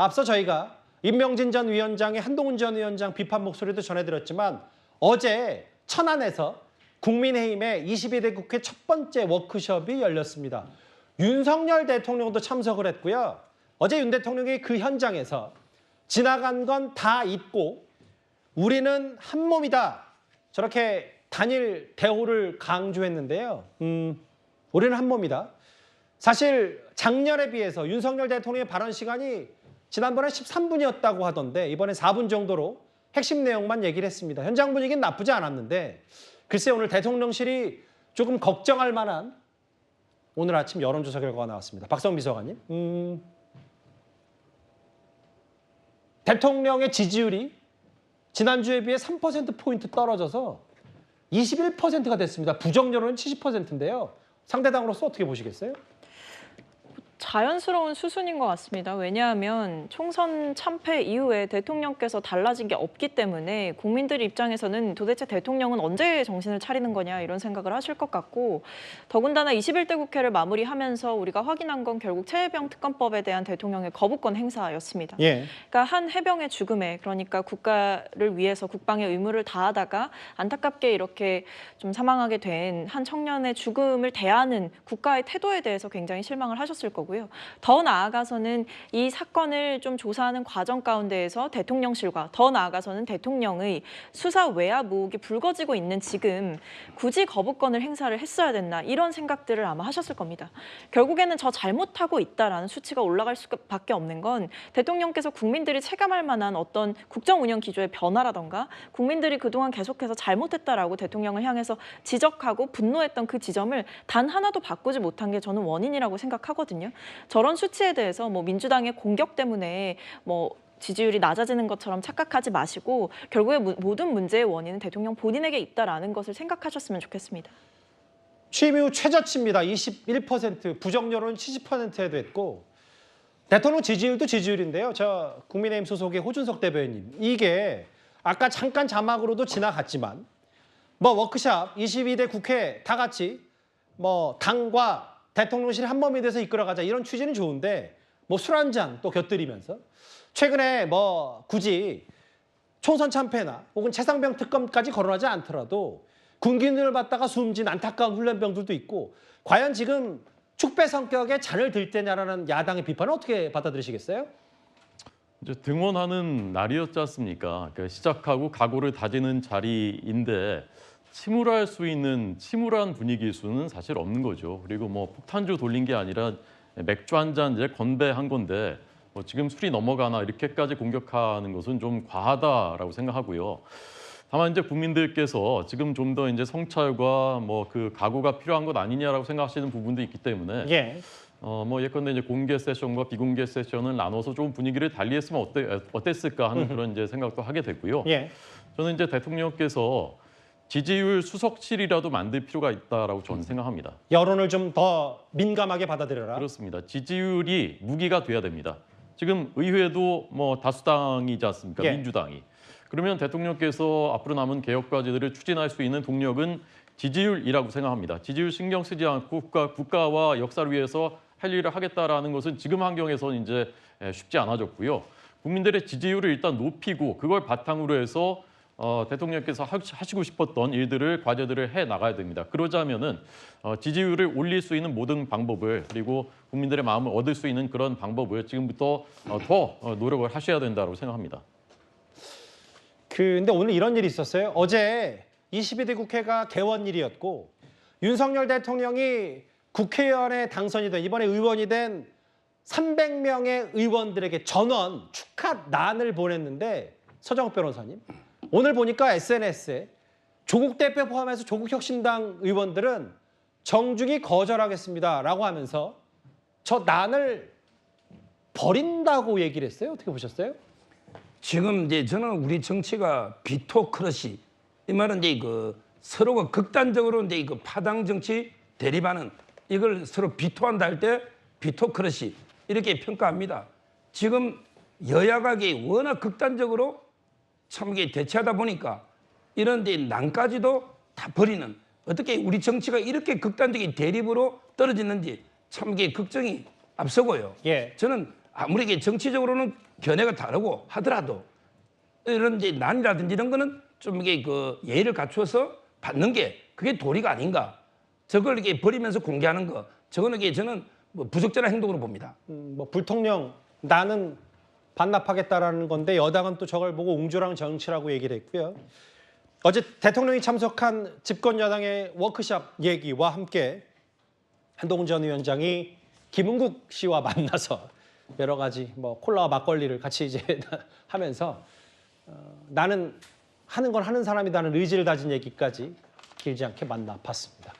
앞서 저희가 임명진 전 위원장의 한동훈 전 위원장 비판 목소리도 전해드렸지만 어제 천안에서 국민의힘의 22대 국회 첫 번째 워크숍이 열렸습니다. 윤석열 대통령도 참석을 했고요. 어제 윤 대통령이 그 현장에서 지나간 건 다 잊고 우리는 한 몸이다. 저렇게 단일 대호를 강조했는데요. 우리는 한 몸이다. 사실 작년에 비해서 윤석열 대통령의 발언 시간이 지난번에 13분이었다고 하던데 이번에 4분 정도로 핵심 내용만 얘기를 했습니다. 현장 분위기는 나쁘지 않았는데 글쎄 오늘 대통령실이 조금 걱정할 만한 오늘 아침 여론조사 결과가 나왔습니다. 박성 비서관님. 대통령의 지지율이 지난주에 비해 3%포인트 떨어져서 21%가 됐습니다. 부정 여론은 70%인데요. 상대당으로서 어떻게 보시겠어요? 자연스러운 수순인 것 같습니다. 왜냐하면 총선 참패 이후에 대통령께서 달라진 게 없기 때문에 국민들 입장에서는 도대체 대통령은 언제 정신을 차리는 거냐 이런 생각을 하실 것 같고 더군다나 21대 국회를 마무리하면서 우리가 확인한 건 결국 최혜병 특검법에 대한 대통령의 거부권 행사였습니다. 예. 그러니까 한 해병의 죽음에 그러니까 국가를 위해서 국방의 의무를 다하다가 안타깝게 이렇게 좀 사망하게 된 한 청년의 죽음을 대하는 국가의 태도에 대해서 굉장히 실망을 하셨을 거고요. 더 나아가서는 이 사건을 좀 조사하는 과정 가운데에서 대통령실과 더 나아가서는 대통령의 수사 외압 의혹이 불거지고 있는 지금 굳이 거부권을 행사를 했어야 됐나 이런 생각들을 아마 하셨을 겁니다. 결국에는 저 잘못하고 있다라는 수치가 올라갈 수밖에 없는 건 대통령께서 국민들이 체감할 만한 어떤 국정 운영 기조의 변화라던가 국민들이 그동안 계속해서 잘못했다라고 대통령을 향해서 지적하고 분노했던 그 지점을 단 하나도 바꾸지 못한 게 저는 원인이라고 생각하거든요. 저런 수치에 대해서 뭐 민주당의 공격 때문에 뭐 지지율이 낮아지는 것처럼 착각하지 마시고 결국에 모든 문제의 원인은 대통령 본인에게 있다라는 것을 생각하셨으면 좋겠습니다. 취임 이후 최저치입니다. 21%, 부정 여론은 70%에 됐고 대통령 지지율도 지지율인데요. 저 국민의힘 소속의 호준석 대변인 이게 아까 잠깐 자막으로도 지나갔지만 뭐 워크샵 22대 국회 다 같이 뭐 당과 대통령실 한 몸이 돼서 이끌어가자 이런 취지는 좋은데 뭐 술 한 잔 또 곁들이면서 최근에 뭐 굳이 총선 참패나 혹은 최상병 특검까지 거론하지 않더라도 군기능을 받다가 숨진 안타까운 훈련병들도 있고 과연 지금 축배 성격의 잔을 들 때냐라는 야당의 비판을 어떻게 받아들이시겠어요? 이제 등원하는 날이었지 않습니까? 그러니까 시작하고 각오를 다지는 자리인데 침울할 수 있는 침울한 분위기일 수는 사실 없는 거죠. 그리고 뭐 폭탄주 돌린 게 아니라 맥주 한 잔 이제 건배한 건데 뭐 지금 술이 넘어가나 이렇게까지 공격하는 것은 좀 과하다라고 생각하고요. 다만 이제 국민들께서 지금 좀 더 이제 성찰과 뭐 그 각오가 필요한 것 아니냐라고 생각하시는 부분도 있기 때문에 예. 뭐 예컨대 이제 공개 세션과 비공개 세션을 나눠서 좀 분위기를 달리했으면 어땠을까 하는 그런 이제 생각도 하게 됐고요. 예. 저는 이제 대통령께서 지지율 수석실이라도 만들 필요가 있다라고 저는 생각합니다. 여론을 좀 더 민감하게 받아들여라. 그렇습니다. 지지율이 무기가 돼야 됩니다. 지금 의회도 뭐 다수당이지 않습니까? 예. 민주당이. 그러면 대통령께서 앞으로 남은 개혁 과제들을 추진할 수 있는 동력은 지지율이라고 생각합니다. 지지율 신경 쓰지 않고 국가와 역사를 위해서 할 일을 하겠다라는 것은 지금 환경에서는 이제 쉽지 않아졌고요. 국민들의 지지율을 일단 높이고 그걸 바탕으로 해서 대통령께서 하시고 싶었던 일들을 과제들을 해 나가야 됩니다. 그러자면은 지지율을 올릴 수 있는 모든 방법을 그리고 국민들의 마음을 얻을 수 있는 그런 방법을 지금부터 더 노력을 하셔야 된다고 생각합니다. 근데 오늘 이런 일이 있었어요. 어제 22대 국회가 개원일이었고 윤석열 대통령이 국회의원에 당선이 된 이번에 의원이 된 300명의 의원들에게 전원 축하난을 보냈는데 서정욱 변호사님 오늘 보니까 SNS에 조국 대표 포함해서 조국혁신당 의원들은 정중히 거절하겠습니다라고 하면서 저 난을 버린다고 얘기를 했어요. 어떻게 보셨어요? 지금 이제 저는 우리 정치가 비토크러시 이 말은 이제 그 서로가 극단적으로 이제 그 파당 정치 대립하는 이걸 서로 비토한다 할 때 비토크러시 이렇게 평가합니다. 지금 여야각이 워낙 극단적으로 참 이게 대치하다 보니까 이런 데 난까지도 다 버리는 어떻게 우리 정치가 이렇게 극단적인 대립으로 떨어지는지 참 이게 걱정이 앞서고요. 예. 저는 아무리 이게 정치적으로는 견해가 다르고 하더라도 이런 이제 난이라든지 이런 거는 좀 이게 그 예의를 갖추어서 받는 게 그게 도리가 아닌가. 저걸 이렇게 버리면서 공개하는 거, 저거는 이게 저는 뭐 부적절한 행동으로 봅니다. 뭐 불통령 나는 반납하겠다라는 건데 여당은 또 저걸 보고 옹졸한 정치라고 얘기를 했고요. 어제 대통령이 참석한 집권 여당의 워크숍 얘기와 함께 한동훈 전 위원장이 김은국 씨와 만나서 여러 가지 뭐 콜라와 막걸리를 같이 이제 하면서 나는 하는 걸 하는 사람이다는 의지를 다진 얘기까지 길지 않게 만나 봤습니다.